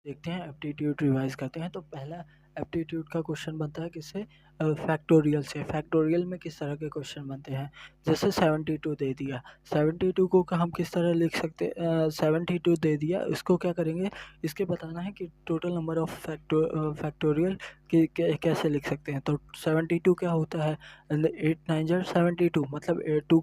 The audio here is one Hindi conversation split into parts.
देखते हैं एप्टीट्यूड रिवाइज करते हैं। तो पहला एप्टीट्यूड का क्वेश्चन बनता है किससे, फैक्टोरियल से। फैक्टोरियल में किस तरह के क्वेश्चन बनते हैं, जैसे 72 दे दिया, 72 को हम किस तरह लिख सकते हैं, 72 दे दिया, इसको क्या करेंगे, इसके बताना है कि टोटल नंबर ऑफ फैक्टोरियल कैसे लिख सकते हैं। तो 72 क्या होता है, 8 9 जार 72, मतलब 2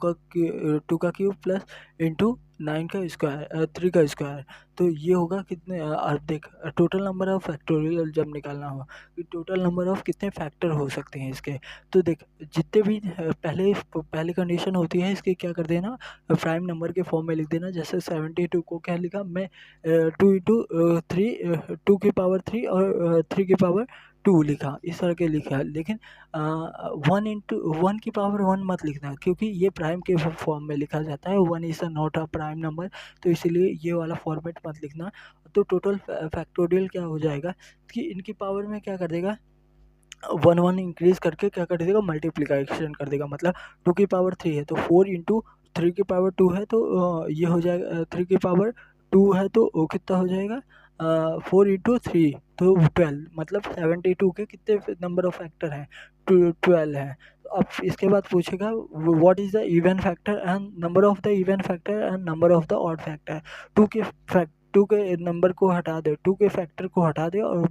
का क्यूब प्लस इंटू 9 का स्क्वायर, 3 का स्क्वायर। तो ये होगा कितने, देख टोटल नंबर ऑफ फैक्टोरियल जब निकालना हो कि टोटल नंबर ऑफ कितने फैक्टर हो सकते हैं इसके। तो देख जितने भी पहली कंडीशन होती है इसकी क्या कर देना, प्राइम नंबर के फॉर्म में लिख देना। जैसे 72 को क्या लिखा मैं, 2 इंटू 3, 2 की पावर 3 और 3 की पावर 2 लिखा, इस तरह के लिखा। लेकिन 1 की पावर 1 मत लिखना, क्योंकि ये प्राइम के फॉर्म में लिखा जाता है, 1 is not a prime number, तो इसीलिए ये वाला फॉर्मेट मत लिखना। तो टोटल फैक्टोरियल क्या हो जाएगा कि इनकी पावर में क्या कर देगा, 1 1 इंक्रीज करके क्या कर देगा, मल्टीप्लिकेशन कर देगा। मतलब 2 की पावर 3 है तो 4 इंटू 3 की पावर 2 है, तो ये हो जाएगा, 3 की पावर 2 है तो वो कितना हो जाएगा, 4 इंटू 3 तो 12। मतलब 72 के कितने नंबर ऑफ फैक्टर हैं, 12 हैं। अब इसके बाद पूछेगा what is the even factor and number of the even factor and number of the odd factor. 2 के नंबर को हटा दे, 2 के फैक्टर को हटा दे, और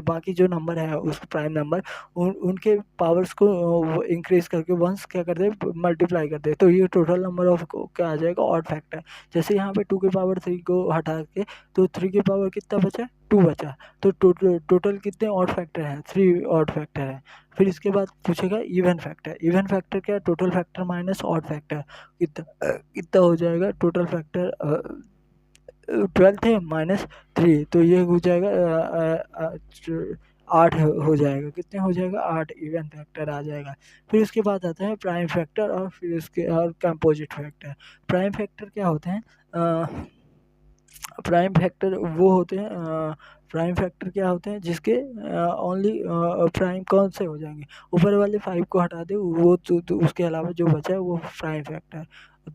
बाकी जो नंबर है उस प्राइम नंबर उनके पावर्स को इंक्रीज करके वंस क्या कर दे, मल्टीप्लाई कर दे, तो ये टोटल नंबर ऑफ क्या आ जाएगा, ऑड फैक्टर। जैसे यहाँ पे 2 की पावर 3 को हटा के तो 3 की पावर कितना बचा, 2 बचा। तो टोटल कितने ऑड फैक्टर हैं, 3 ऑड फैक्टर हैं। फिर इसके बाद पूछेगा इवन फैक्टर। इवन फैक्टर क्या, total factor minus odd factor, कितना हो जाएगा, टोटल फैक्टर 12 थे -3, तो ये हो जाएगा 8 हो जाएगा। कितने हो जाएगा, 8 इवन फैक्टर आ जाएगा। फिर उसके बाद आता है प्राइम फैक्टर, और फिर उसके और कंपोजिट फैक्टर। प्राइम फैक्टर क्या होते हैं, प्राइम फैक्टर वो होते हैं, प्राइम फैक्टर क्या होते हैं जिसके ओनली प्राइम कौन से हो जाएंगे, ऊपर वाले 5 को हटा दे, वो तो उसके अलावा जो बचा है वो प्राइम फैक्टर है।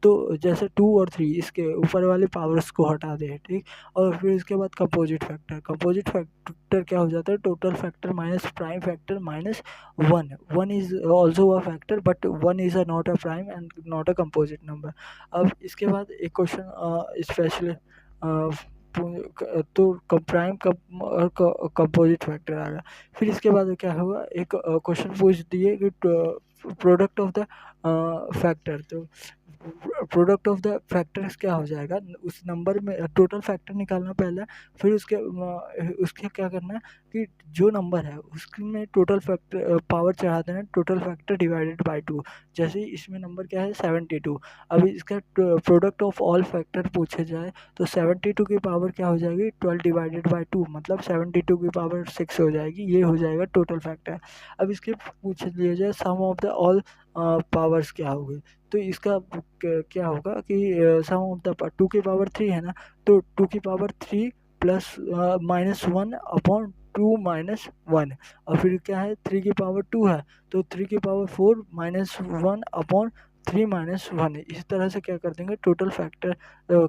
तो जैसे 2 और 3 इसके ऊपर वाले पावर्स को हटा दे, ठीक। और फिर इसके बाद कंपोजिट फैक्टर। कंपोजिट फैक्टर क्या हो जाता है, total factor minus prime factor minus 1। 1 is also a factor but 1 is a not a prime and not a composite number. अब इसके बाद एक क्वेश्चन स्पेशली तो प्राइम कंपोजिट फैक्टर आ गया। फिर इसके बाद क्या हुआ, एक क्वेश्चन पूछ दिए कि प्रोडक्ट ऑफ द फैक्टर। तो प्रोडक्ट ऑफ द फैक्टर्स क्या हो जाएगा, उस नंबर में टोटल फैक्टर निकालना पहले, फिर उसके क्या करना है कि जो नंबर है उसमें टोटल फैक्टर पावर चढ़ा देना, टोटल फैक्टर डिवाइडेड बाय 2। जैसे इसमें नंबर क्या है, 72। अभी इसका प्रोडक्ट ऑफ ऑल फैक्टर पूछे जाए तो 72 की पावर क्या हो जाएगी, 12 डिवाइडेड बाय 2, मतलब 72 की पावर 6 हो जाएगी। ये हो जाएगा टोटल फैक्टर। अब इसके पूछ लिया जाए सम ऑफ द ऑल पावर्स क्या होगी, तो इसका क्या होगा कि सम ऑफ द 2 की पावर 3 है ना, तो 2 की पावर 3 प्लस -1/2 - 1, और फिर क्या है, 3 की पावर 2 है तो 3 की पावर 4 -1/3 - 1। इस तरह से क्या कर देंगे, टोटल फैक्टर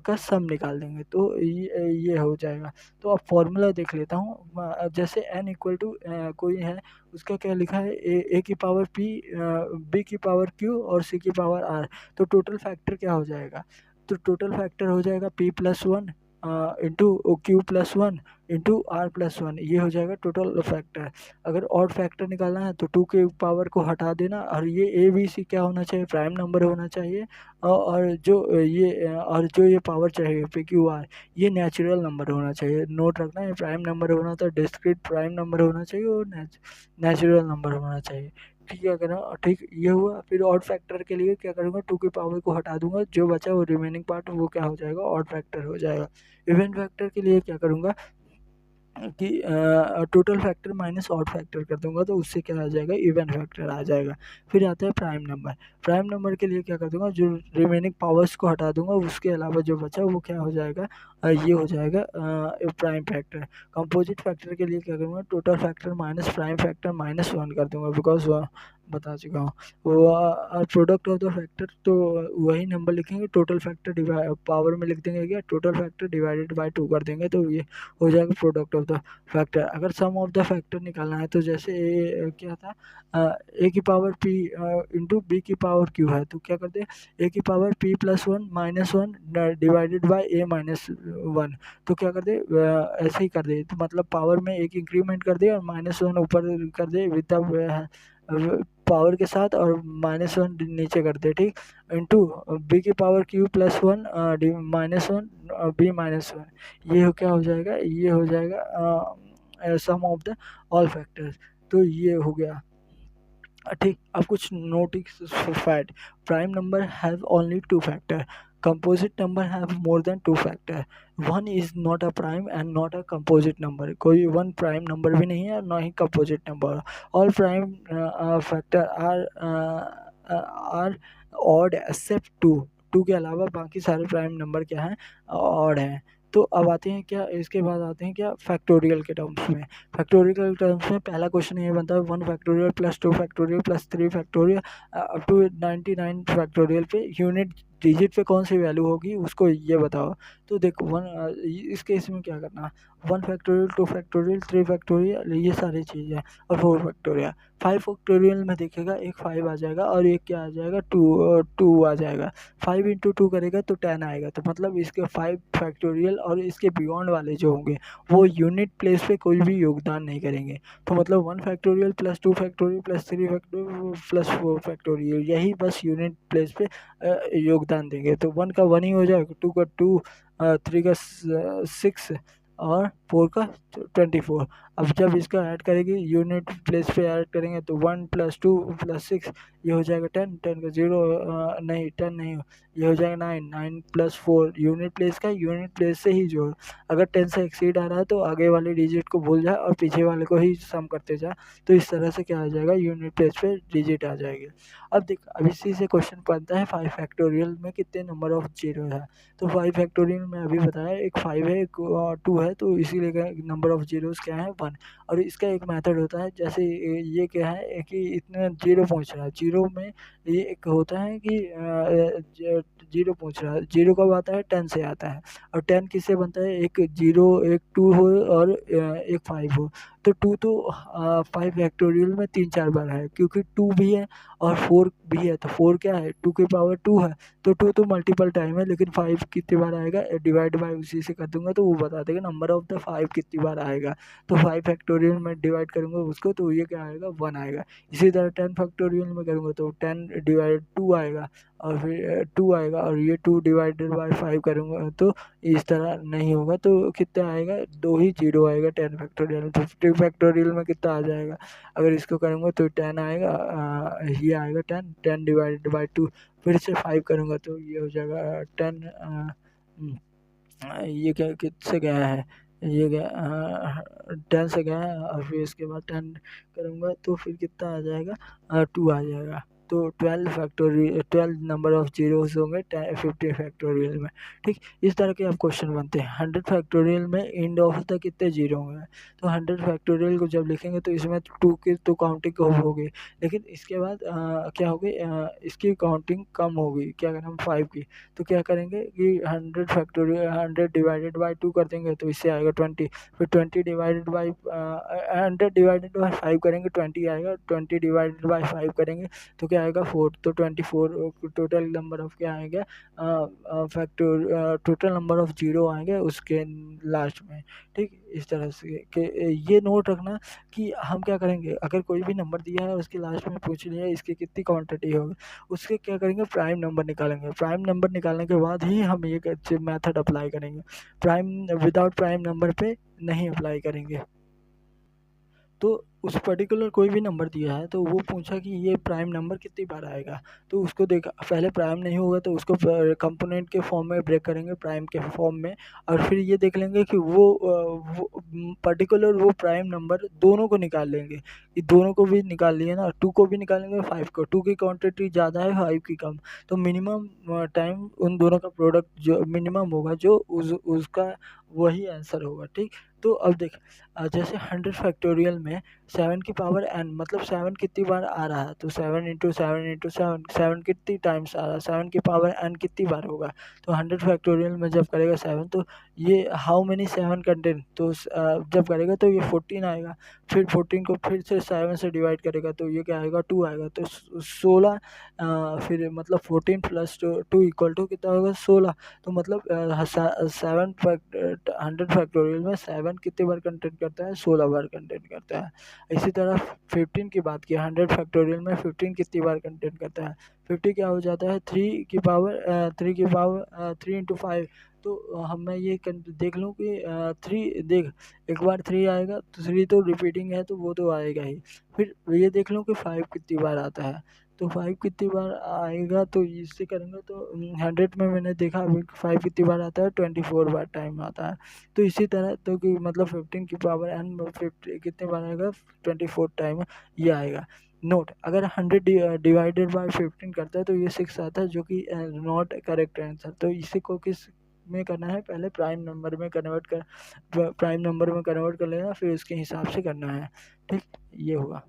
का सम निकाल देंगे, तो ये हो जाएगा। तो अब फॉर्मूला देख लेता हूँ। जैसे n इक्वल टू कोई है, उसका क्या लिखा है, ए की पावर p, बी की पावर q और सी की पावर r। तो टोटल फैक्टर क्या हो जाएगा, तो टोटल फैक्टर हो जाएगा p+1 into q+1 into r+1, ये हो जाएगा टोटल फैक्टर। अगर ऑड फैक्टर निकालना है तो 2 के पावर को हटा देना, और ये ए बी सी क्या होना चाहिए, प्राइम नंबर होना चाहिए, और जो ये पावर चाहिए PQR, ये नेचुरल नंबर होना चाहिए। नोट रखना, ये प्राइम नंबर होना तो डिस्क्रीट प्राइम नंबर होना चाहिए, और नेचुरल नंबर होना चाहिए। ठीक है करो, ठीक ये हुआ। फिर ऑड फैक्टर के लिए क्या करूँगा, 2 की पावर को हटा दूंगा, जो बचा वो रिमेनिंग पार्ट वो क्या हो जाएगा, ऑड फैक्टर हो जाएगा। इवन फैक्टर के लिए क्या करूँगा, कि total factor minus odd factor कर दूंगा तो उससे क्या आ जाएगा, इवन फैक्टर आ जाएगा। फिर आता है प्राइम नंबर। प्राइम नंबर के लिए क्या कर दूंगा, जो रिमेनिंग पावर्स को हटा दूंगा, उसके अलावा जो बचा वो क्या हो जाएगा, ये हो जाएगा प्राइम फैक्टर। कंपोजिट फैक्टर के लिए क्या करूँगा, total factor minus prime factor minus one कर दूंगा, बिकॉज बता चुका हूँ वो प्रोडक्ट ऑफ द फैक्टर, तो वही नंबर लिखेंगे, टोटल फैक्टर डिवाइड पावर में लिख देंगे, क्या टोटल फैक्टर डिवाइडेड बाय 2 कर देंगे, तो ये हो जाएगा प्रोडक्ट ऑफ द फैक्टर। अगर सम ऑफ द फैक्टर निकालना है तो जैसे क्या था, ए की पावर पी इंटू बी की पावर क्यू है, तो क्या करते हैं, ए की power P plus one minus one divided by A minus one, तो क्या कर दे, ऐसे ही कर दे, तो मतलब पावर में एक इंक्रीमेंट कर दे और माइनस वन ऊपर कर दे विद द पावर के साथ, और माइनस वन नीचे कर दे, ठीक। इंटू बी की power Q plus one minus one B minus one, ये क्या हो जाएगा, ये हो जाएगा sum of the all factors, तो ये हो गया, ठीक। अब कुछ notice fact, prime number have only two factor, composite number have more than two factor, one is not a prime and not a composite number, कोई वन प्राइम नंबर भी नहीं है और ना ही composite number. All prime factor are odd except two, two के अलावा बाकी सारे प्राइम नंबर क्या हैं, ऑड हैं। तो अब आते हैं क्या, इसके बाद आते हैं क्या, फैक्टोरियल के टर्म्स में। फैक्टोरियल टर्म्स में पहला क्वेश्चन ये बनता है, 1 factorial plus 2 factorial plus 3 factorial up to 99 factorial पे यूनिट डिजिट पे कौन सी वैल्यू होगी उसको ये बताओ। तो देखो इस केस में क्या करना, 1 फैक्टोरियल 2 फैक्टोरियल 3 फैक्टोरियल ये सारी चीज़ें और 4 फैक्टोरियल। 5 फैक्टोरियल में देखेगा एक 5 आ जाएगा और एक क्या आ जाएगा, 2 आ जाएगा। 5 इंटू 2 करेगा तो 10 आएगा, तो मतलब इसके 5 फैक्टोरियल और इसके बियॉन्ड वाले जो होंगे वो यूनिट प्लेस पे कोई भी योगदान नहीं करेंगे। तो मतलब 1 factorial plus 2 factorial plus 3 factorial plus 4 factorial यही बस यूनिट प्लेस पे योगदान देंगे। तो 1 का 1 ही हो जाएगा, 2 का 2, 3 का 6 और 4 का 24। अब जब इसका ऐड करेंगे यूनिट प्लेस पे ऐड करेंगे तो 1 प्लस 2 प्लस 6 ये हो जाएगा 10, 10 का 0 नहीं 10 नहीं, ये हो जाएगा 9, 9 प्लस 4 यूनिट प्लेस का यूनिट प्लेस से ही जोड़, अगर 10 से एक्सीड आ रहा है तो आगे वाले डिजिट को भूल जा और पीछे वाले को ही सम करते जा, तो इस तरह से क्या आ जाएगा, यूनिट प्लेस पे डिजिट आ जाएगी। अब देख, अब इसी से क्वेश्चन बनता है 5 फैक्टोरियल में कितने नंबर ऑफ जीरो है। तो 5 फैक्टोरियल में अभी बताया एक 5 है एक 2 है, तो इसीलिए नंबर ऑफ जीरोस क्या है 1। और इसका एक मेथड होता है, जैसे ये क्या है कि इतने जीरो पहुंच रहा है, जीरो में ये एक होता है कि जीरो पहुंच रहा है, जीरो कब आता है 10 से आता है, और 10 किससे बनता है, एक जीरो एक 2 हो और एक 5 हो। तो 2 तो 5 फैक्टोरियल में 3-4 बार है, क्योंकि 2 भी है और 4 भी है, तो 4 क्या है 2 की पावर 2 है, तो 2 तो मल्टीपल टाइम है, लेकिन 5 कितनी बार आएगा, डिवाइड बाय उसी से कर दूंगा तो वो बता देगा नंबर ऑफ द 5 कितनी बार आएगा। तो 5 फैक्टोरियल में डिवाइड करूंगा उसको तो ये क्या आएगा 1 आएगा। इसी तरह 10 फैक्टोरियल में करूंगा तो 10 डिवाइड 2 आएगा, और फिर 2 आएगा, और ये 2 डिवाइडेड बाय 5 करूंगा तो इस तरह नहीं होगा, तो कितना आएगा 2 ही जीरो आएगा 10 फैक्टोरियल। 50 फैक्टोरियल में कितना आ जाएगा, अगर इसको करूँगा तो 10 आएगा, ये आएगा 10, 10 डिवाइडेड बाय 2, फिर से 5 करूँगा तो ये हो जाएगा 10, ये क्या किससे गया है, ये गया 10 से गया है, और फिर इसके बाद 10 करूँगा तो फिर कितना आ जाएगा 2 आ जाएगा। तो 12 फैक्टोरियल 12 नंबर ऑफ जीरोस होंगे 50 फैक्टोरियल में, ठीक। इस तरह के अब क्वेश्चन बनते हैं। 100 फैक्टोरियल में इंड ऑफ तक कितने जीरो होंगे, तो 100 फैक्टोरियल को जब लिखेंगे तो इसमें 2 की तो काउंटिंग होगी, लेकिन इसके बाद क्या होगी, इसकी काउंटिंग कम होगी, क्या करें हम 5 की, तो क्या करेंगे कि 100 फैक्टोरियल 100 डिवाइडेड बाय 2 कर देंगे तो इससे आएगा 20, फिर 20 डिवाइडेड बाय 100 डिवाइडेड बाय 5 करेंगे 20 आएगा, 20 डिवाइडेड बाय 5 करेंगे तो क्या आएगा 4, तो 24 टोटल नंबर ऑफ क्या आएगा factor total number of zero आएंगे उसके लास्ट में, ठीक। इस तरह से कि ये नोट रखना कि हम क्या करेंगे, अगर कोई भी नंबर दिया है और उसके लास्ट में पूछ लिया है इसकी कितनी क्वांटिटी होगी, उसके क्या करेंगे प्राइम नंबर निकालेंगे, प्राइम नंबर निकालने के बाद ही हम ये मेथड अप्लाई करेंगे, प्राइम विदाउट प्राइम नंबर पे नहीं अप्लाई करेंगे। तो उस पर्टिकुलर कोई भी नंबर दिया है, तो वो पूछा कि ये प्राइम नंबर कितनी बार आएगा, तो उसको देखा पहले प्राइम नहीं होगा तो उसको कंपोनेंट के फॉर्म में ब्रेक करेंगे, प्राइम के फॉर्म में, और फिर ये देख लेंगे कि वो पर्टिकुलर वो प्राइम नंबर दोनों को निकाल लेंगे, कि दोनों को भी निकाल लिए ना, 2 को भी निकालेंगे 5 को, 2 की क्वांटिटी ज़्यादा है 5 की कम, तो मिनिमम टाइम उन दोनों का प्रोडक्ट जो मिनिमम होगा जो उसका वही आंसर होगा, ठीक। तो अब देख जैसे 100 फैक्टोरियल में 7 की पावर n, मतलब 7 कितनी बार आ रहा है, तो 7 इंटू 7 इंटू 7, 7 कितनी टाइम्स आ रहा है, 7 की पावर n कितनी बार होगा, तो 100 फैक्टोरियल में जब करेगा 7, तो ये हाउ मेनी 7 कंटेंट, तो जब करेगा तो ये 14 आएगा, फिर 14 को फिर से 7 से डिवाइड करेगा तो ये क्या आएगा, 2 आएगा, तो 16, फिर मतलब 14 प्लस 2 इक्वल टू कितना होगा, 16, तो मतलब 100 फैक्टोरियल में 7 कितने बार कंटेंट करता है, 16 बार कंटेंट करता है। इसी तरह 15 की बात की, 100 फैक्टोरियल में 15 कितनी बार कंटेंट करता है, 50 क्या हो जाता है, 3 इंटू 5, तो मैं ये देख लूँ कि 3 देख, एक बार 3 आएगा तो 3 तो रिपीटिंग है तो वो तो आएगा ही, फिर ये देख लूँ कि 5 कितनी बार आता है, तो 5 कितनी बार आएगा, तो इससे करेंगे तो 100 में मैंने देखा अभी 5 कितनी बार आता है, 24 बार टाइम आता है, तो इसी तरह तो कि मतलब 15 की पावर n 50 कितने बार आएगा, 24 टाइम ये आएगा। नोट, अगर 100 डिवाइडेड बाय 15 करता है तो ये 6 आता है, जो कि नॉट करेक्ट आंसर, तो इसी को किस में करना है, पहले प्राइम नंबर में कन्वर्ट कर लेना, फिर उसके हिसाब से करना है, ठीक, ये हुआ।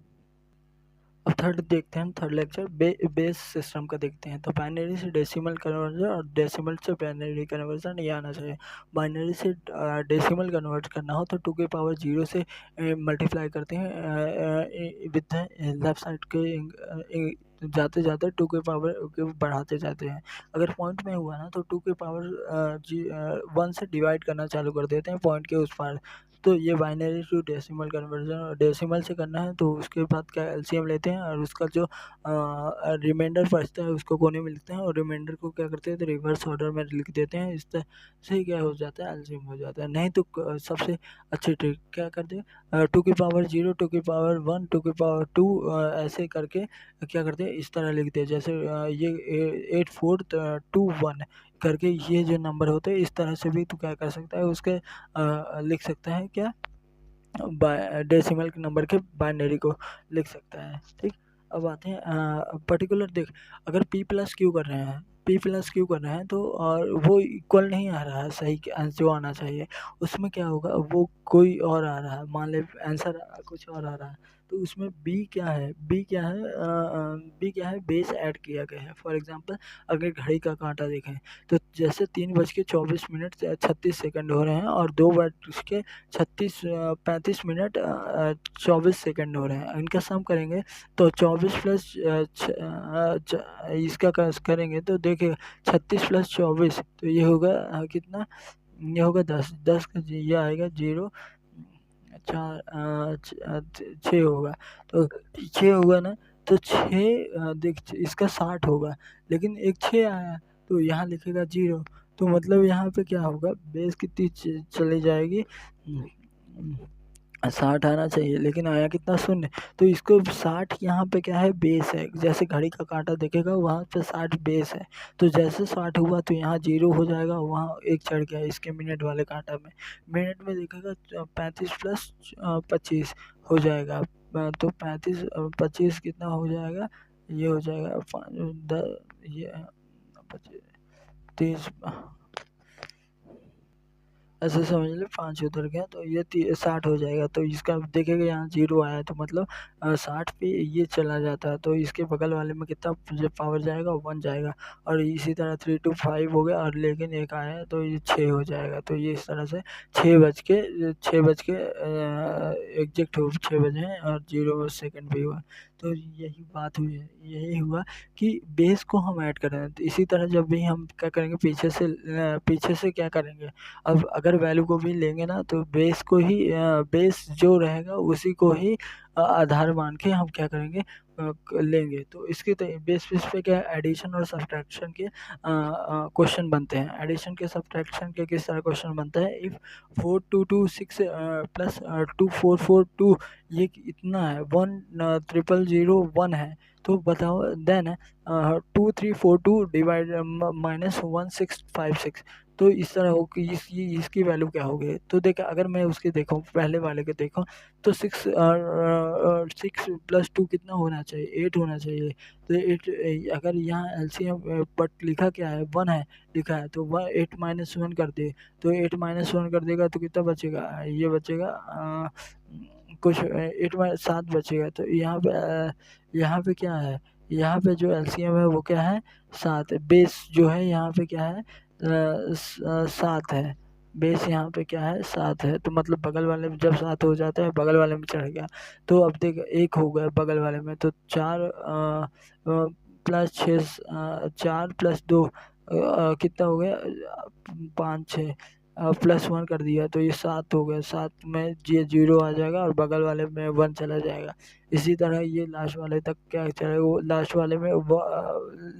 अब थर्ड देखते हैं, थर्ड लेक्चर बेस सिस्टम का देखते हैं, तो बाइनरी से डेसिमल कन्वर्जन और डेसिमल से बाइनरी कन्वर्जन ये आना चाहिए। बाइनरी से डेसिमल कन्वर्ट करना हो तो 2 के पावर 0 से मल्टीप्लाई करते हैं विद लेफ्ट साइड के जाते जाते 2 के पावर के बढ़ाते जाते हैं। अगर पॉइंट में हुआ ना तो 2 के पावर 1 से डिवाइड करना चालू कर देते हैं पॉइंट के उस पार, तो ये बाइनरी टू डेसिमल कन्वर्जन, और डेसिमल से करना है तो उसके बाद क्या एलसीएम लेते हैं और उसका जो रिमाइंडर बचता है उसको कोने में लिखते हैं, और रिमाइंडर को क्या करते हैं तो रिवर्स ऑर्डर में लिख देते हैं, इस तरह से क्या हो जाता है, एलसीएम हो जाता है। नहीं तो सबसे अच्छी ट्रिक क्या करते हैं, 2 की पावर 0, 2 की पावर 1, 2 की पावर 2, ऐसे करके क्या करते हैं, इस तरह लिखते हैं, जैसे ये 8 4 2 1 करके ये जो नंबर होते हैं, इस तरह से भी तो क्या कर सकता है, उसके लिख सकता है क्या, डेसिमल नंबर के बाइनरी को लिख सकता है, ठीक। अब आते हैं पर्टिकुलर, देख अगर p प्लस क्यू कर रहे हैं, p प्लस क्यू कर रहे हैं तो और वो इक्वल नहीं आ रहा है, सही जो आना चाहिए उसमें क्या होगा, वो कोई और आ रहा है, मान ले आंसर कुछ और आ रहा है, तो उसमें b क्या है, b क्या है, बेस ऐड किया गया है। फॉर एग्जांपल अगर घड़ी का कांटा देखें तो जैसे 3:24 36 सेकंड हो रहे हैं और 35 मिनट 24 सेकंड हो रहे हैं, इनका सम करेंगे तो 24 प्लस इसका करेंगे तो देखिए 36 प्लस 24, तो ये होगा कितना, ये होगा 10, 10 का ये आएगा 0, 6 होगा, तो 6 होगा ना, तो 6 देख इसका 60 होगा, लेकिन एक 6 आया तो यहाँ लिखेगा 0, तो मतलब यहाँ पे क्या होगा, बेस कितनी चली जाएगी, 60 आना चाहिए, लेकिन आया कितना, शून्य, तो इसको 60 यहाँ पे क्या है, बेस है, जैसे घड़ी का कांटा देखेगा वहाँ पे 60 बेस है, तो जैसे 60 हुआ तो यहाँ 0 हो जाएगा, वहाँ एक चढ़ गया इसके मिनट वाले कांटा में, मिनट में देखेगा 35 प्लस 25 हो जाएगा, तो 35 25 कितना हो जाएगा, ये हो जाएगा 30, ऐसे समझ लो 5 उधर गया तो ये 60 हो जाएगा, तो इसका देखेगा यहाँ 0 आया तो मतलब 60 पे ये चला जाता है, तो इसके बगल वाले में कितना जब पावर जाएगा 1 जाएगा, और इसी तरह 3 to 5 हो गया, और लेकिन एक आया है तो ये 6 हो जाएगा, तो ये इस तरह से 6 बज के एग्जैक्ट 6 बजे हैं और 0 सेकंड भी हुआ, तो यही बात हुई है, यही हुआ कि बेस को हम ऐड कर रहे हैं, तो इसी तरह जब भी हम क्या करेंगे पीछे से क्या करेंगे, अब अगर वैल्यू को भी लेंगे ना तो बेस को ही बेस जो रहेगा उसी को ही आधार मान के हम क्या करेंगे लेंगे। तो इसके बेस पे क्या है, एडिशन और सब्ट्रैक्शन के क्वेश्चन बनते हैं। एडिशन के सब्ट्रैक्शन के किस तरह क्वेश्चन बनता है, इफ़ 4226 प्लस 2442 ये इतना है, 10001 है, तो बताओ देन 2342 डिवाइड माइनस 1656, तो इस तरह हो कि इसकी वैल्यू क्या होगी। तो देखा, अगर मैं उसके देखूँ पहले वाले के देखूँ तो 6 + 2 कितना होना चाहिए, 8 होना चाहिए। तो 8, अगर यहाँ एलसीएम बट लिखा क्या है, 1 है लिखा है, तो 8 - 1 कर दे, तो 8 - 1 कर देगा तो कितना बचेगा, ये बचेगा कुछ 7 बचेगा। तो यहाँ पे क्या है, यहाँ पे जो एलसीएम है वो क्या है, 7 है। बेस जो है यहाँ पे क्या है, 7 है। बेस यहाँ पे क्या है, 7 है। तो मतलब बगल वाले में जब 7 हो जाता है, बगल वाले में चढ़ गया। तो अब देख, 1 हो गया बगल वाले में, तो 4 प्लस 6 4 + 2 कितना हो गया, 5 6 प्लस 1 कर दिया तो ये 7 हो गया। 7 में ये 0 आ जाएगा और बगल वाले में 1 चला जाएगा। इसी तरह ये लास्ट वाले तक क्या चलेगा, वो लास्ट वाले में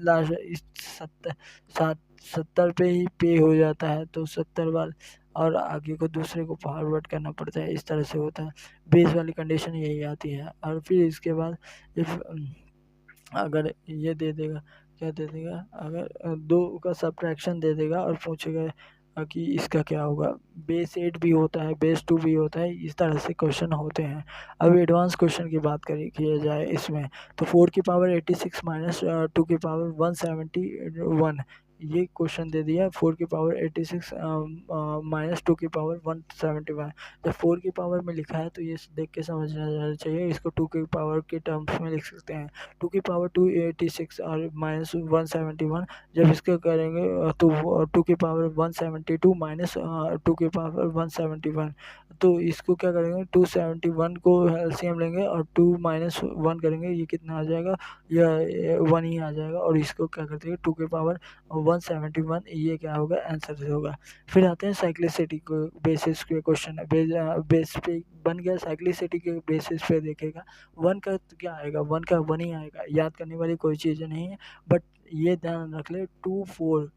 लास्ट 70 पे ही पे हो जाता है, तो 70 वाले और आगे को दूसरे को फॉरवर्ड करना पड़ता है। इस तरह से होता है। बेस वाली कंडीशन यही आती है। और फिर इसके बाद इफ अगर ये दे देगा, क्या दे देगा, अगर 2 का सब्ट्रैक्शन दे देगा और पूछेगा कि इसका क्या होगा। बेस 8 भी होता है, बेस 2 भी होता है, इस तरह से क्वेश्चन होते हैं। अब एडवांस क्वेश्चन की बात किया जाए इसमें, तो 4 की पावर 86 माइनस 2 की पावर 171, ये क्वेश्चन दे दिया। 4 की पावर 86 माइनस 2 की पावर 171। जब 4 की पावर में लिखा है तो ये देख के समझना जाना चाहिए, इसको 2 की पावर के टर्म्स में लिख सकते हैं। 2 की पावर 286 और माइनस 171, जब इसका करेंगे तो 2 की पावर 172 माइनस 2 की पावर 171, तो इसको क्या करेंगे, 271 को एलसीएम लेंगे और 2 - 1 करेंगे, ये कितना आ जाएगा, यह 1 ही आ जाएगा। और इसको क्या करते हैं, 2 की पावर 171, ये क्या होगा, आंसर से होगा। फिर आते हैं साइक्लिसिटी को बेसिस के क्वेश्चन, बेस पे बन गया। साइक्लिसिटी के बेसिस पे देखेगा, 1 का क्या आएगा, 1 का 1 ही आएगा। याद करने वाली कोई चीज़ नहीं है, बट ये ध्यान रख ले, 2 4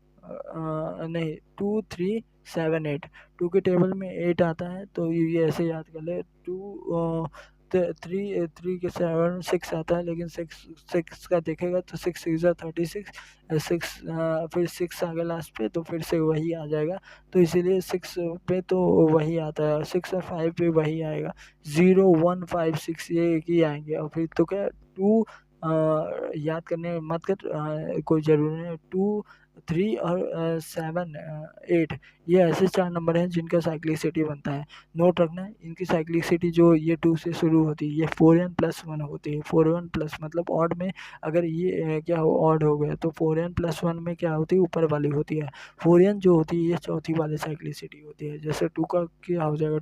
नहीं 2 3 7 8, 2 के टेबल में 8 आता है, तो ये ऐसे याद कर ले। 2 3 3 के 7 6 आता है, लेकिन 6 का देखेगा तो 6 6 36, 6 फिर 6 आ गया लास्ट पे, तो फिर से वही आ जाएगा। तो इसीलिए 6 पे तो वही आता है, 6 और 5 पे वही आएगा। 0 1 5 6 ये एक ही आएंगे। और फिर तो क्या 2 याद करने में मत कर, कोई ज़रूरी नहीं है। 2 3 और 7 8, ये ऐसे 4 नंबर हैं जिनका साइक्लिसिटी बनता है। नोट रखना है, इनकी साइक्लिसिटी जो ये 2 से शुरू होती है, ये 4n+1 होती है। 4n प्लस मतलब ऑड में, अगर ये क्या हो, ऑड हो गया, तो 4n+1 में क्या होती है, ऊपर वाली होती है। 4n जो होती है ये चौथी वाली साइक्लिसिटी होती है। जैसे 2 का क्या हो जाएगा,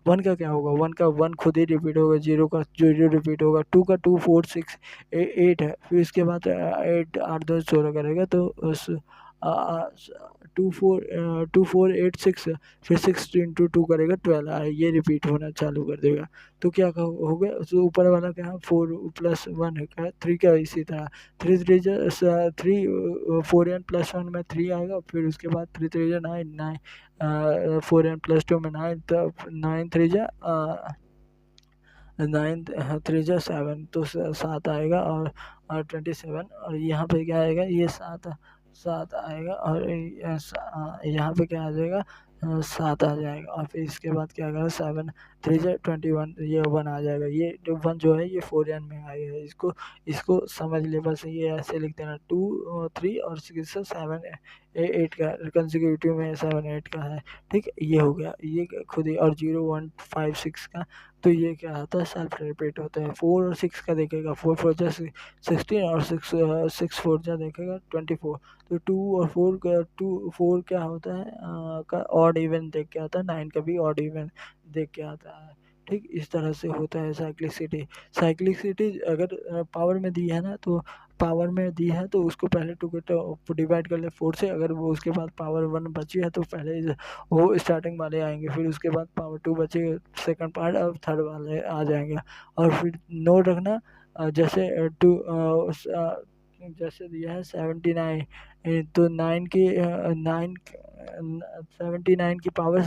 1 का क्या होगा, 1 का 1 खुद ही रिपीट होगा, 0 का 0 रिपीट होगा। 2 का 2 4 6 8 है, फिर इसके बाद 8 8 2 16 करेगा, तो उस 2 4 8 6, फिर 6 इंटू 2 करेगा 12, ये रिपीट होना चालू कर देगा। तो क्या हो गया, तो ऊपर वाला क्या है, 4 + 1 है, क्या 3 का, इसी तरह 3 3 3 4n+1 में 3 आएगा, फिर उसके बाद 3 3 9 9, 4n+2 में 9, तब 9 3 9 3 7, तो 7 आएगा। और 27, और यहाँ पे क्या आएगा, ये 7 7 आएगा, और यहाँ पे क्या आ जाएगा, 7 आ जाएगा। और फिर इसके बाद क्या आएगा, 7 3 21, ये 1 आ जाएगा। ये जो 1 जो है ये 4n में आएगा। इसको इसको समझ ले बस, ये ऐसे लिख देना, 2 3 और 6 7 8 का कंसेक्यूटिव में 7 8 का है। ठीक, ये हो गया, ये खुद ही। और 0 1 5 6 का, तो ये क्या आता है, सेल्फ रिपीट होता है। 4 और 6 का देखेगा, 4 4 जा 16, और 6 4 जा देखेगा 24। तो 2 और 4 का 2 4 क्या होता है, का ऑड इवन देख के आता है। 9 का भी ऑड इवन देख के आता है। ठीक, इस तरह से होता है साइक्लिसिटी। साइक्लिसिटी अगर पावर में दी है ना, तो पावर में दी है तो उसको पहले टू के तो डिवाइड कर ले 4 से, अगर वो उसके बाद पावर 1 बची है तो पहले वो स्टार्टिंग वाले आएंगे, फिर उसके बाद पावर 2 बचे, सेकंड पार्ट, और थर्ड वाले आ जाएंगे। और फिर नोट रखना, जैसे जैसे दिया है 79, तो 9 की 9 79 की पावर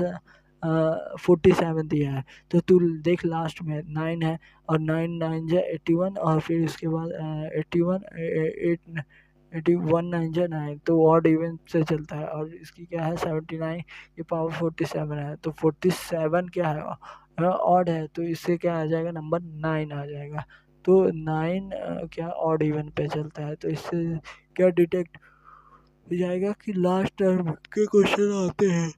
47 दिया है। तो तू देख लास्ट में 9 है, और 9 9 जा 81, और फिर उसके बाद 81 8 81 9 जा 9, तो ऑड इवन से चलता है। और इसकी क्या है 79 की पावर 47 है, तो 47 क्या है ऑड है, तो इससे क्या आ जाएगा नंबर 9 आ जाएगा। तो 9 क्या ऑड इवन पे चलता है, तो इससे क्या डिटेक्ट हो जाएगा कि लास्ट टर्म के क्वेश्चन आते हैं।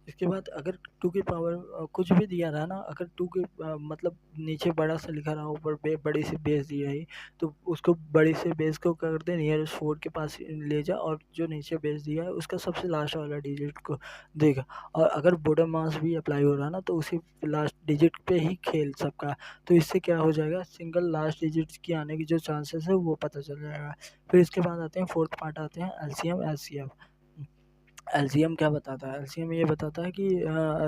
इसके बाद अगर 2 की पावर कुछ भी दिया रहा ना, अगर 2 के मतलब नीचे बड़ा सा लिखा रहा, ऊपर बड़ी सी बेस दी रही, तो उसको बड़ी से बेस को क्या करते हैं, नियरेस्ट 4 के पास ले जा, और जो नीचे बेस दिया है उसका सबसे लास्ट वाला डिजिट को देगा। और अगर बॉर्डर मास भी अप्लाई हो रहा ना, तो उसी लास्ट डिजिट पे ही खेल सबका। तो इससे क्या हो जाएगा, सिंगल लास्ट डिजिट की आने की जो चांसेस है वो पता चल जाएगा। फिर इसके बाद आते हैं फोर्थ पार्ट, आते हैं एलसीएम एचसीएफ। एलसीएम क्या बताता है, एलसीएम ये बताता है कि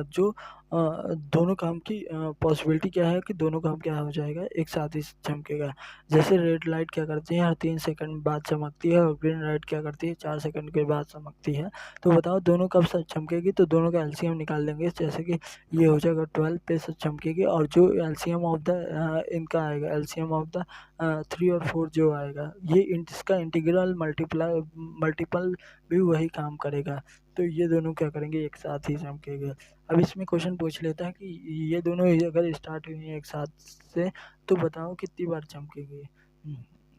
जो दोनों काम की पॉसिबिलिटी क्या है, कि दोनों काम क्या हो जाएगा, एक साथ ही चमकेगा। जैसे रेड लाइट क्या करती है, हर 3 सेकंड बाद चमकती है, और ग्रीन लाइट क्या करती है, 4 सेकंड के बाद चमकती है। तो बताओ दोनों कब से चमकेगी, तो दोनों का एलसीएम निकाल लेंगे। जैसे कि ये हो जाएगा 12 पे से चमकेगी, और जो एलसीएम ऑफ द इनका आएगा, एलसीएम ऑफ द 3 और 4 जो आएगा, ये इसका इंटीग्रल मल्टीपल भी वही काम करेगा। तो ये दोनों क्या करेंगे, एक साथ ही चमकेंगे। अब इसमें क्वेश्चन पूछ लेता है कि ये दोनों अगर स्टार्ट हुई हैं एक साथ से, तो बताओ कितनी बार चमकेंगे,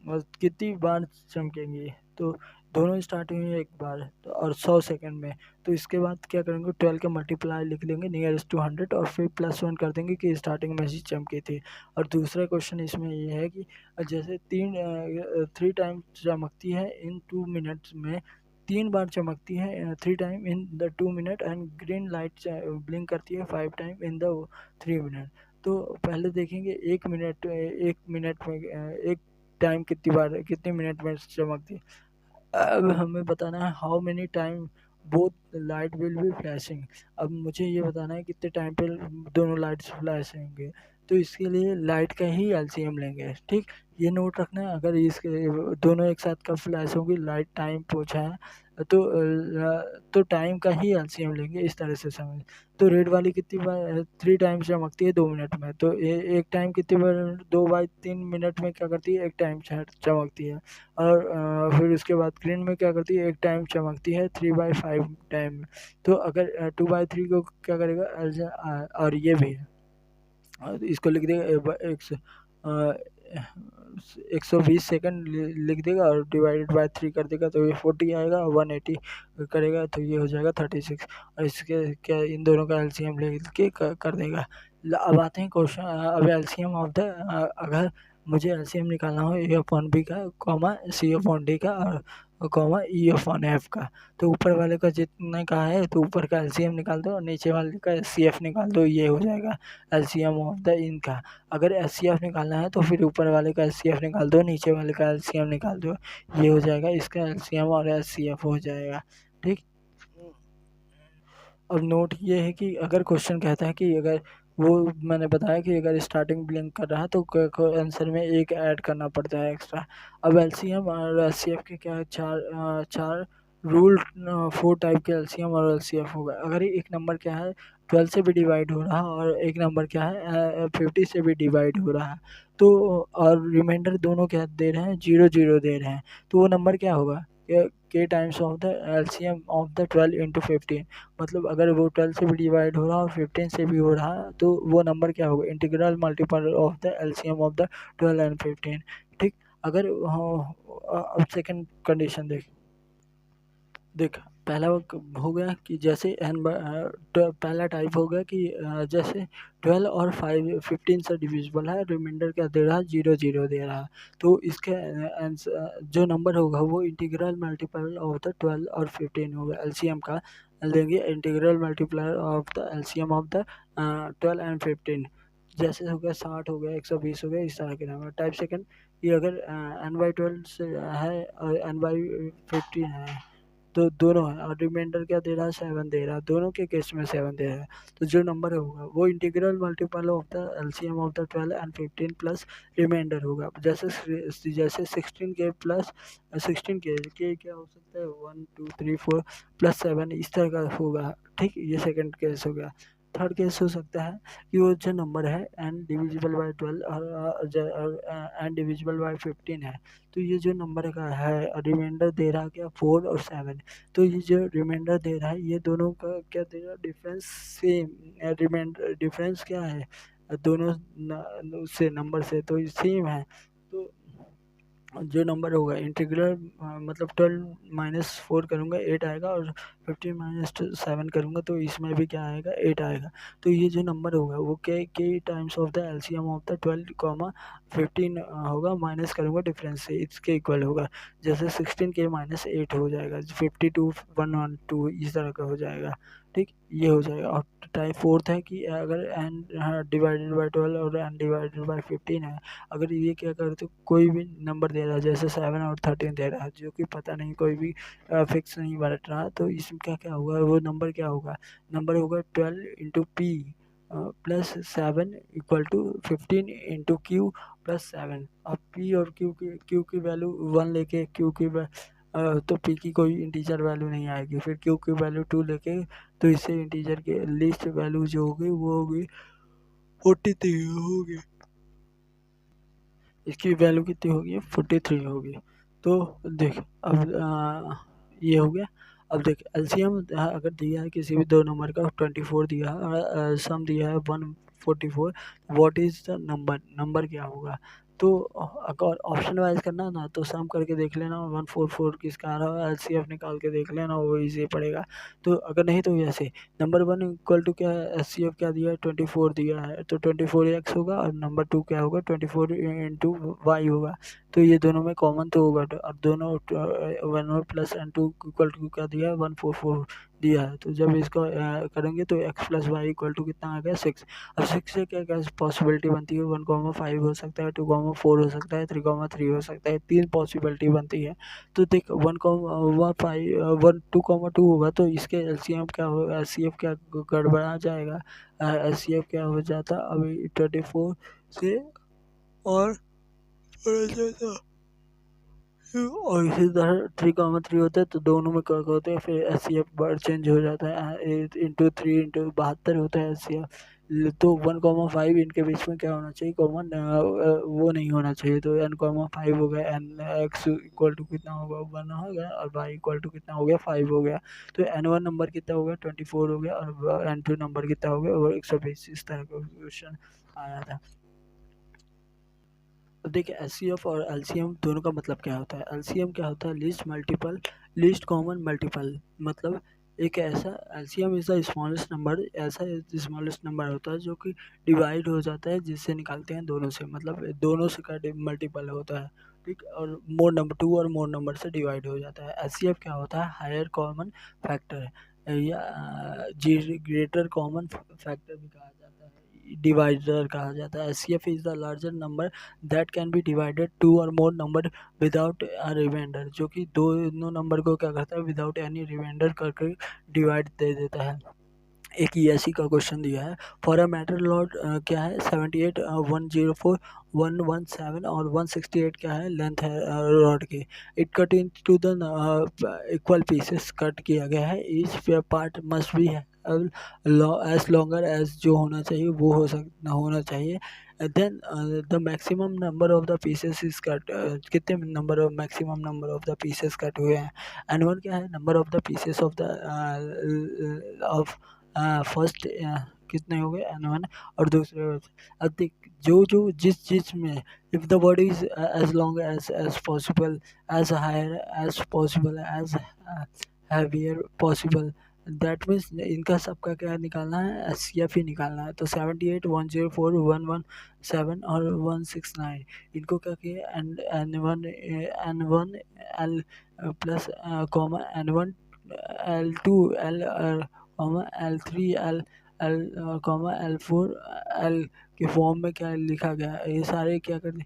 और कितनी बार चमकेंगे। तो दोनों स्टार्ट हुई हैं एक बार, तो और 100 सेकंड में। तो इसके बाद क्या करेंगे, 12 का मल्टीप्लाई लिख लेंगे नियरेस्ट टू 100, और फिर +1 कर देंगे कि स्टार्टिंग में ही चमकी थी। और दूसरा क्वेश्चन इसमें ये है कि जैसे 3 टाइम चमकती है इन 2 मिनट्स में, 3 बार चमकती है 3 time in the 2 minute, and green light blink करती है 5 टाइम इन द 3 मिनट। तो पहले देखेंगे 1 मिनट में एक टाइम कितनी बार, कितने मिनट में चमकती है। अब हमें बताना है how many time both light will be flashing. अब मुझे ये बताना है कितने टाइम पे दोनों लाइट्स फ्लैश होंगे। तो इसके लिए लाइट का ही एलसीएम लेंगे, ठीक। ये नोट रखना है, अगर इसके दोनों एक साथ कब फ्लैश होंगी, लाइट टाइम पूछा है, तो टाइम का ही एलसीएम लेंगे, इस तरह से समझ। तो रेड वाली कितनी बार 3 टाइम चमकती है 2 मिनट में, तो एक टाइम कितनी बार 2/3 मिनट में क्या करती है, एक टाइम चमकती है। और फिर उसके बाद ग्रीन में क्या करती है, एक टाइम चमकती है 3/5 टाइम। तो अगर 2/3 को क्या करेगा, और ये भी है, और इसको लिख देगा 120 सेकंड लिख देगा, और डिवाइडेड बाय 3 कर देगा, तो ये 40 आएगा, 180 करेगा तो ये हो जाएगा 36। और इसके क्या इन दोनों का एलसीएम लेके कर देगा। अब आते हैं क्वेश्चन, अब एलसीएम ऑफ द, अगर मुझे एलसीएम निकालना हो ए अपॉन बी का, कॉमा सी अपॉन डी का, और कॉमा ई अपॉन एफ का। तो ऊपर वाले का जितने का है, तो ऊपर का एलसीएम निकाल दो, और नीचे वाले का एचसीएफ निकाल दो, ये हो जाएगा एलसीएम ऑफ द इनका। अगर एचसीएफ निकालना है तो फिर ऊपर वाले का एचसीएफ निकाल दो, नीचे वाले का एलसीएम निकाल दो, ये हो जाएगा इसका एलसीएम और एचसीएफ हो जाएगा, ठीक। अब नोट ये है कि अगर क्वेश्चन कहता है कि अगर वो, मैंने बताया कि अगर स्टार्टिंग ब्लिंक कर रहा है तो आंसर में एक ऐड करना पड़ता है एक्स्ट्रा। अब एलसीएम और एचसीएफ के क्या है, चार रूल, 4 टाइप के एलसीएम और एचसीएफ होगा। अगर एक नंबर क्या है 12 से भी डिवाइड हो रहा है, और एक नंबर क्या है 50 से भी डिवाइड हो रहा है, तो और रिमाइंडर दोनों क्या दे रहे हैं, 0 0 दे रहे हैं, तो वो नंबर क्या होगा, के times of the LCM of the 12 into 15। मतलब अगर वो 12 से भी डिवाइड हो रहा है और 15 से भी हो रहा है, तो वो नंबर क्या होगा, integral multiple of the LCM of the 12 and 15, ठीक। अगर अब सेकंड कंडीशन देख पहला हो गया कि जैसे पहला टाइप हो गया कि जैसे 12 और 15 से डिविजिबल है, रिमाइंडर क्या दे रहा है, 0 0 दे रहा है। तो इसके आंसर जो नंबर होगा वो इंटीग्रल मल्टीपल ऑफ द 12 और 15 होगा एलसीएम का। देंगे integral multiplier of the LCM of the 12 and 15। जैसे हो गया 60 हो गया 120 हो गया, इस तरह के नंबर। टाइप सेकंड, ये अगर n/12 से है और n/15 है तो दोनों है, और रिमाइंडर क्या दे रहा है, 7 दे रहा है, दोनों के केस में 7 दे रहा है। तो जो नंबर होगा वो integral multiple of the LCM of the 12 and 15 plus remainder होगा। जैसे 16 के प्लस 16 के क्या हो सकता है, 1 2 3 4 प्लस 7, इस तरह का होगा। ठीक, ये सेकंड केस हो गया। थर्ड केस हो सकता है कि वो जो नंबर है n डिविजिबल बाई 12 और n डिविजिबल बाई 15 है, तो ये जो नंबर का है रिमाइंडर दे रहा है क्या, 4 और 7। तो ये जो रिमाइंडर दे रहा है ये दोनों का क्या दे रहा है, डिफरेंस सेम। रिमाइंडर डिफरेंस क्या है दोनों से नंबर से, तो सेम है। तो जो नंबर होगा इंटीग्रल मतलब 12 - 4 करूँगा 8 आएगा, और 15 - 7 करूँगा तो इसमें भी क्या आएगा, 8 आएगा। तो ये जो नंबर होगा वो के times of the LCM of the 12, 15 होगा, माइनस करूँगा डिफरेंस से, इसके इक्वल होगा। जैसे 16 के -8 हो जाएगा, 52 112 इस तरह का हो जाएगा। ठीक, ये हो जाएगा। और टाइप फोर्थ है कि अगर एन डिवाइडेड बाई 12 और एन डिवाइडेड बाई 15 है, अगर ये क्या करे तो कोई भी नंबर दे रहा है, जैसे 7 और 13 दे रहा है, जो कि पता नहीं, कोई भी फिक्स नहीं बैठ रहा, तो इसमें क्या क्या होगा, वो नंबर क्या होगा, नंबर होगा 12 into P plus 7 equal to 15 into Q plus 7। अब पी और क्यू की वैल्यू 1 लेके तो पी की कोई इंटीजर वैल्यू नहीं आएगी, फिर क्यू की वैल्यू 2 लेके, तो इससे इंटीजर के लिस्ट वैल्यू जो होगी वो होगी 43 होगी, इसकी वैल्यू कितनी होगी, 43 होगी। तो देख अब ये हो गया। अब देख एलसीएम अगर दिया है किसी भी दो नंबर का, 24 दिया है और सम दिया है 144, what is the number, number क्या होगा। तो अगर ऑप्शन वाइज करना है ना, तो सम करके देख लेना 144 किसका आ रहा है, एलसीएफ निकाल के देख लेना, वो इजी पड़ेगा। तो अगर नहीं तो ऐसे नंबर 1 इक्वल टू क्या है, एचसीएफ क्या दिया है, 24 दिया है, तो 24x होगा, और नंबर 2 क्या होगा, 24 इंटू वाई होगा। तो ये दोनों में कॉमन तो होगा, तो अब दोनों 1 plus N two equal to क्या दिया है, 144 दिया है। तो जब इसको करेंगे तो x plus Y equal to कितना आ गया, 6। अब 6 से क्या क्या पॉसिबिलिटी बनती है, 1,5 हो सकता है, 2,4 हो सकता है, 3,3 हो सकता है, 3 पॉसिबिलिटी बनती है। तो देख 1,5 2,2 होगा, तो इसके एलसीएम क्या होगा, एचसीएफ क्या गड़बड़ा जाएगा, एचसीएफ क्या हो जाता अभी 24 से, और थोड़ा सा और इसी तरह 3,3 होता है, तो दोनों में क्या होता है, फिर एच सी एफ बार चेंज हो जाता है, इंटू 3 इंटू 72 होता है एच सी एफ। तो 1,5 इनके बीच में क्या होना चाहिए, कॉमन वो नहीं होना चाहिए, तो n,5 हो गया, एन एक्स इक्वल टू कितना होगा, 1 हो गया, और वाई इक्वल टू कितना हो गया, 5 हो गया। तो n1 नंबर कितना हो गया, 24 हो गया, और n2 नंबर कितना हो गया, और 120। इस तरह का क्वेश्चन आया था। अब देखिए एचसीएफ और एलसीएम दोनों का मतलब क्या होता है। एलसीएम क्या होता है, लीस्ट कॉमन मल्टीपल। मतलब एक ऐसा LCM is the smallest number, ऐसा स्मॉलेस्ट नंबर होता है जो कि डिवाइड हो जाता है, जिससे निकालते हैं दोनों से, मतलब दोनों से का मल्टीपल होता है। ठीक, और मोर नंबर 2 और मोर नंबर से डिवाइड हो जाता है। एचसीएफ क्या होता है, हायर कॉमन फैक्टर या ग्रेटर कॉमन फैक्टर भी कहा जाता है, डिवाइडर कहा जाता है। HCF is the larger number that can be divided two or more number without a reminder, जो कि दोनों नंबर को क्या करता है, विदाउट एनी रिमाइंडर करके डिवाइड दे देता है। एक ईएससी का क्वेश्चन दिया है, फॉर अ मैटर लॉट क्या है, 78 104 117 और 168 क्या है, लेंथ है रॉड की। It cut into the equal pieces, cut किया गया है, each part must be as longer as, जो होना चाहिए वो होना चाहिए। Then the maximum number of the pieces is cut, कितने number of maximum number of the pieces cut हुए हैं। एंड वन क्या है, number of the pieces of the of first कितने हो गए, n1, और दूसरे अब देख जो जो जिस चीज में, if the body is as long as possible, as higher as possible, as heavier possible, that means इनका सबका क्या निकालना है, एस सी एफ ही निकालना है। तो 78 104 117 और 169 इनको क्या किया, N one L plus comma n1 L2 L comma L3 L comma L4 L के फॉर्म में क्या लिखा गया है, ये सारे क्या करते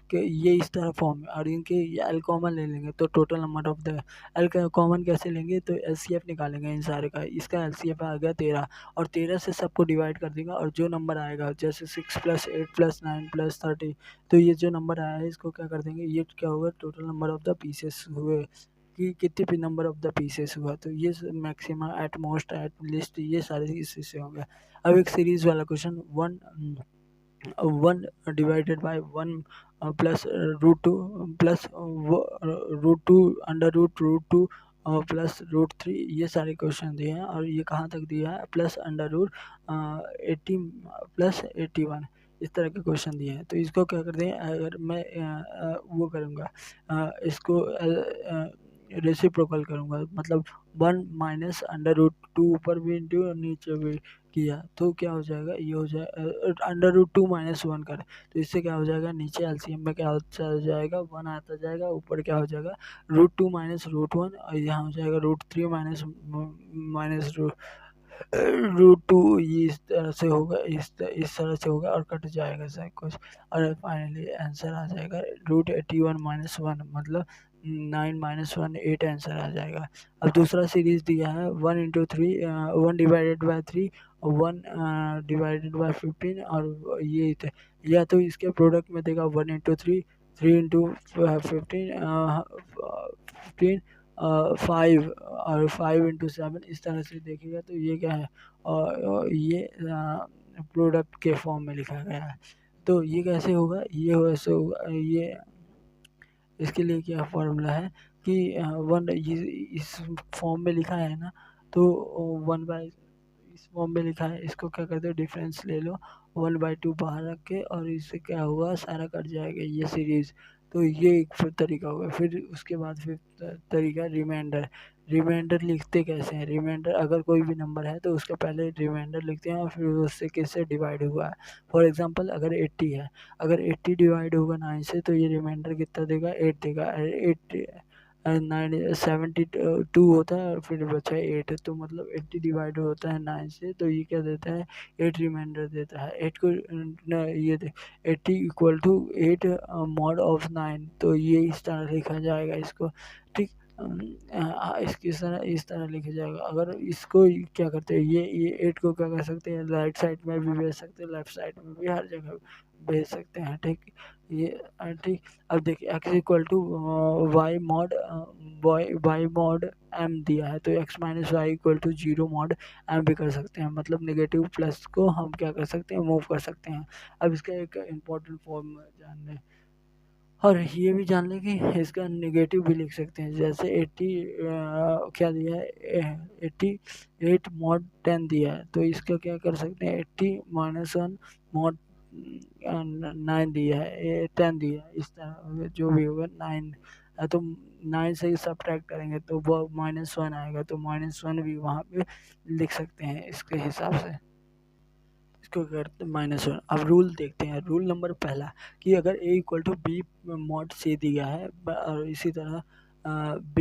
कि ये इस तरह फॉर्म है, और इनके एल कॉमन ले लेंगे तो total number of the L का कॉमन कैसे लेंगे, तो एलसीएफ निकालेंगे इन सारे का, इसका एलसीएफ आ गया 13, और 13 से सबको डिवाइड कर देगा, और जो नंबर आएगा जैसे 6 + 8 + 9 + 30, तो ये जो नंबर आया है इसको क्या कर देंगे, ये क्या होगा total number of the pieces हुए कि कितने भी नंबर ऑफ द पीसेस हुआ, तो ये maximum at most at least ये सारे इसी से होंगे। अब एक सीरीज वाला question, 1 divided by 1 plus √2 plus √2 √√2 plus √3, ये सारे क्वेश्चन दिए हैं, और ये कहाँ तक दिया है प्लस √80 + 81, इस तरह के क्वेश्चन दिए हैं। तो इसको क्या करते हैं, अगर मैं वो करूँगा इसको रेसिप्रोकल करूँगा, मतलब 1 माइनस √2 ऊपर भी इंटू नीचे भी किया तो क्या हो जाएगा, ये हो जाएगा √2 - 1 कर, तो इससे क्या हो जाएगा, नीचे एलसीएम में क्या हो जाएगा 1 आता जाएगा, ऊपर क्या हो जाएगा √2 - √1, और यहाँ हो जाएगा √3 माइनस √2, ये इस तरह से होगा, इस तरह से होगा और कट जाएगा सब कुछ, और फाइनली आंसर आ जाएगा √81 - 1, मतलब 9 - 1 8 आंसर आ जाएगा। अब दूसरा सीरीज दिया है 1 × 3 1 डिवाइडेड बाय 3 1 डिवाइडेड बाय 15, और ये या तो इसके प्रोडक्ट में देगा 1 × 3 3 × 15 15 5 और 5 × 7, इस तरह से देखेगा तो ये क्या है, और ये प्रोडक्ट के फॉर्म में लिखा गया है। तो ये कैसे होगा, ये वैसे होगा, ये इसके लिए क्या फार्मूला है कि 1 इस फॉर्म में लिखा है ना, तो 1/, इस फॉर्म में लिखा है, इसको क्या करते हो डिफरेंस ले लो 1/2 बाहर रख के, और इससे क्या होगा सारा कट जाएगा ये सीरीज। तो ये एक फिर तरीका होगा। फिर उसके बाद फिर तरीका रिमाइंडर। रिमाइंडर लिखते कैसे हैं, रिमाइंडर अगर कोई भी नंबर है तो उसके पहले रिमाइंडर लिखते हैं और फिर उससे किससे डिवाइड हुआ है। फॉर एग्जांपल अगर 80 है, अगर 80 डिवाइड होगा 9 से तो ये रिमाइंडर कितना देगा 8 देगा। 8 9 72 होता है और फिर बचा 8, तो मतलब 80 डिवाइड होता है 9 से तो ये क्या देता है 8 रिमाइंडर देता है। 8 को ये 80 = 8 mod of 9, तो ये इस तरह लिखा जाएगा इसको, ठीक। इसकी इस तरह लिखा जाएगा। अगर इसको क्या करते हैं, ये 8 को क्या कर सकते हैं, राइट साइड में भी भेज सकते हैं, लेफ्ट साइड में भी, हर जगह भेज सकते हैं, ठीक। ये ठीक। अब देखिए x = y mod y mod m दिया है, तो x - y = 0 mod m भी कर सकते हैं, मतलब नेगेटिव प्लस को हम क्या कर सकते हैं मूव कर सकते हैं। अब इसका एक इम्पोर्टेंट फॉर्म जान लें, और ये भी जान लें कि इसका नेगेटिव भी लिख सकते हैं, जैसे 80 क्या दिया है 88 mod 10 दिया है, तो इसका क्या कर सकते हैं 80 - 1 mod 9 दिया है, ये 10 दिया है, इस तरह जो भी होगा 9, तो 9 से ही सब्ट्रैक्ट करेंगे तो वो -1 आएगा, तो -1 भी वहाँ पे लिख सकते हैं इसके हिसाब से, इसको करते -1। अब रूल देखते हैं, रूल नंबर पहला कि अगर a = b mod c दिया है, और इसी तरह b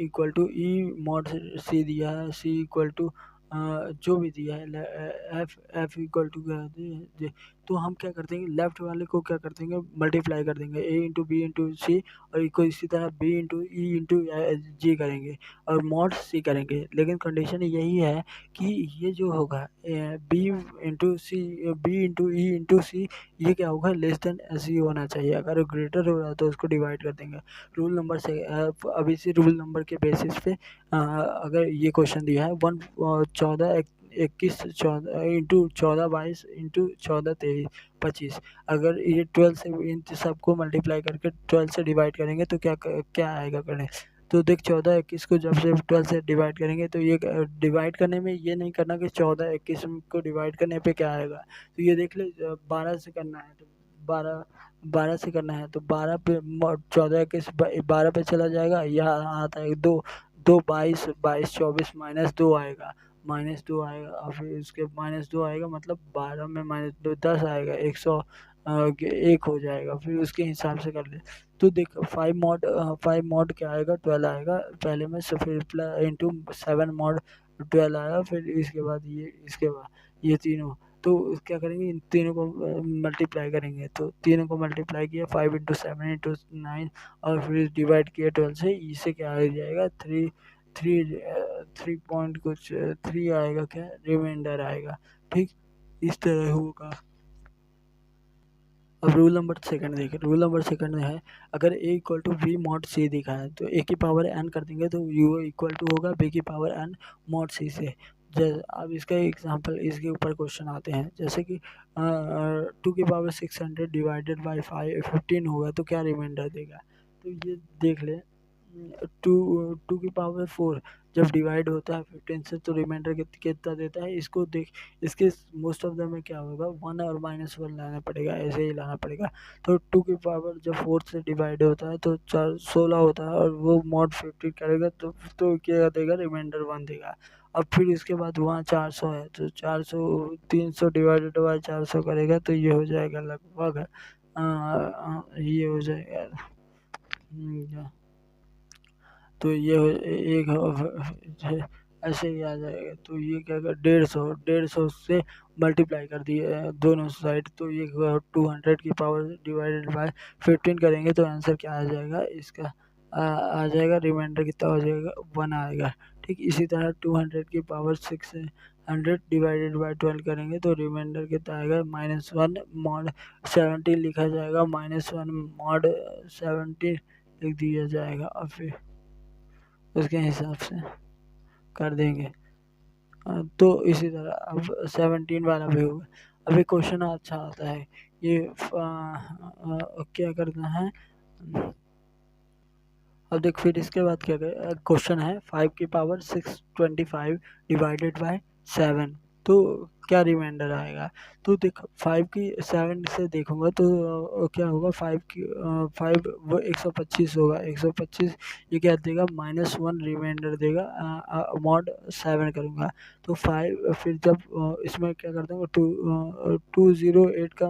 = e mod c दिया है, c = जो भी दिया है f = तो हम क्या कर देंगे लेफ्ट वाले को क्या कर देंगे मल्टीप्लाई कर देंगे a × b × c, और इसको इसी तरह b × e × g करेंगे और mod c करेंगे। लेकिन कंडीशन यही है कि ये जो होगा b × e × c, ये क्या होगा लेस देन ऐसे ही होना चाहिए, अगर ग्रेटर हो रहा है तो उसको डिवाइड कर देंगे। रूल नंबर से अब इसी रूल नंबर के बेसिस पे अगर ये क्वेश्चन दिया है 14 21 14 × 14 22 × 14 23 25, अगर ये 12 से इन सबको मल्टीप्लाई करके 12 से डिवाइड करेंगे तो क्या आएगा करें, तो देख 14 21 को जब से 12 से डिवाइड करेंगे तो ये डिवाइड करने में ये नहीं करना कि 14 21 को डिवाइड करने पे क्या आएगा, तो ये देख ले 12 से करना है तो 12 से करना है तो 12 पे 14 21 12 पे चला जाएगा, यहाँ आता है 2 2 22 22 24 -2 आएगा, -2 आएगा और फिर उसके -2 आएगा मतलब 12 में -2 10 आएगा, 101 हो जाएगा। फिर उसके हिसाब से कर ले। तो देख 5 मॉड क्या आएगा, 12 आएगा पहले में, से फिर इंटू 7 मॉड 12 आया, फिर इसके बाद ये तीनों। तो क्या करेंगे, इन तीनों को मल्टीप्लाई करेंगे, तो तीनों को मल्टीप्लाई किया 5 इंटू 7 इंटू 9 और फिर डिवाइड किया 12 से, इससे क्या आ जाएगा, थ्री थ्री थ्री पॉइंट कुछ 3 आएगा, क्या रिमाइंडर आएगा। ठीक, इस तरह होगा। अब रूल नंबर सेकंड देखें। रूल नंबर सेकंड में है, अगर a equal to B mod C दिखा है तो a की पावर n कर देंगे तो u इक्वल टू होगा b की पावर n मॉड सी से। अब इसका एग्जांपल, इसके ऊपर क्वेश्चन आते हैं, जैसे कि 2 की पावर 600 डिवाइडेड बाई 15 होगा तो क्या रिमाइंडर देगा। तो ये देख ले, टू टू की पावर 4 जब डिवाइड होता है 15 से तो रिमाइंडर कितना देता है, इसको देख। इसके मोस्ट ऑफ द में क्या होगा, 1 और -1 लाना पड़ेगा, ऐसे ही लाना पड़ेगा। तो 2 की पावर जब 4 से डिवाइड होता है तो 16 होता है और वो मॉड 50 करेगा तो क्या देगा, रिमाइंडर 1 देगा। अब फिर इसके बाद वहाँ 400 है तो 400 300 डिवाइडेड बाई 400 करेगा तो ये हो जाएगा लगभग ये हो जाएगा तो ये ऐसे ही आ जाएगा। तो ये क्या कर, 150 से मल्टीप्लाई कर दिए दोनों साइड, तो ये 200 की पावर डिवाइडेड बाय 15 करेंगे तो आंसर क्या आ जाएगा इसका, आ जाएगा रिमाइंडर कितना हो जाएगा, 1 आएगा। ठीक, इसी तरह 200 की पावर 600 डिवाइडेड बाय 12 करेंगे तो रिमाइंडर कितना आएगा, -1 मॉड 17 लिखा जाएगा, -1 मॉड 17 लिख दिया जाएगा और फिर उसके हिसाब से कर देंगे। तो इसी तरह अब 17 वाला भी होगा। अभी क्वेश्चन अच्छा आता है, ये क्या करना है। अब देख, फिर इसके बाद क्या क्वेश्चन है, 5 की पावर 625 डिवाइडेड बाय 7 तो क्या रिमाइंडर आएगा। तो देख 5 की 7 से देखूंगा तो क्या होगा, 5 वो 125 होगा, 125 ये क्या देगा, -1 रिमाइंडर देगा, मॉड 7 करूँगा तो 5। फिर जब इसमें क्या करता हूँ, 208 का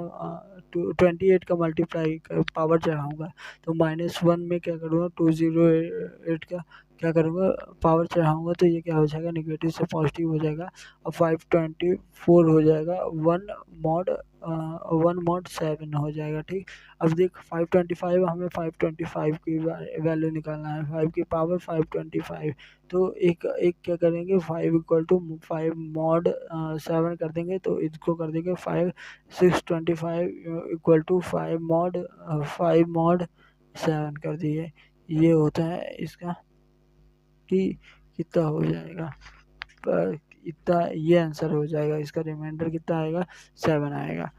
28 का मल्टीप्लाई पावर चढ़ाऊँगा तो -1 में क्या करूँगा, 208 का क्या करूँगा, पावर चढ़ाऊँगा तो ये क्या हो जाएगा, नेगेटिव से पॉजिटिव हो जाएगा और 524 हो जाएगा, 1 मॉड 7 हो जाएगा। ठीक, अब देख 525, हमें 525 की वैल्यू निकालना है, 5 की पावर 525 तो एक एक क्या करेंगे, 5 इक्वल टू 5 मॉड 7 कर देंगे तो इसको कर देंगे 625 इक्वल टू 5 मॉड 7 कर दिए। ये होता है इसका कि कितना हो जाएगा, पर इतना ये आंसर हो जाएगा, इसका रिमाइंडर कितना आएगा, 7 आएगा।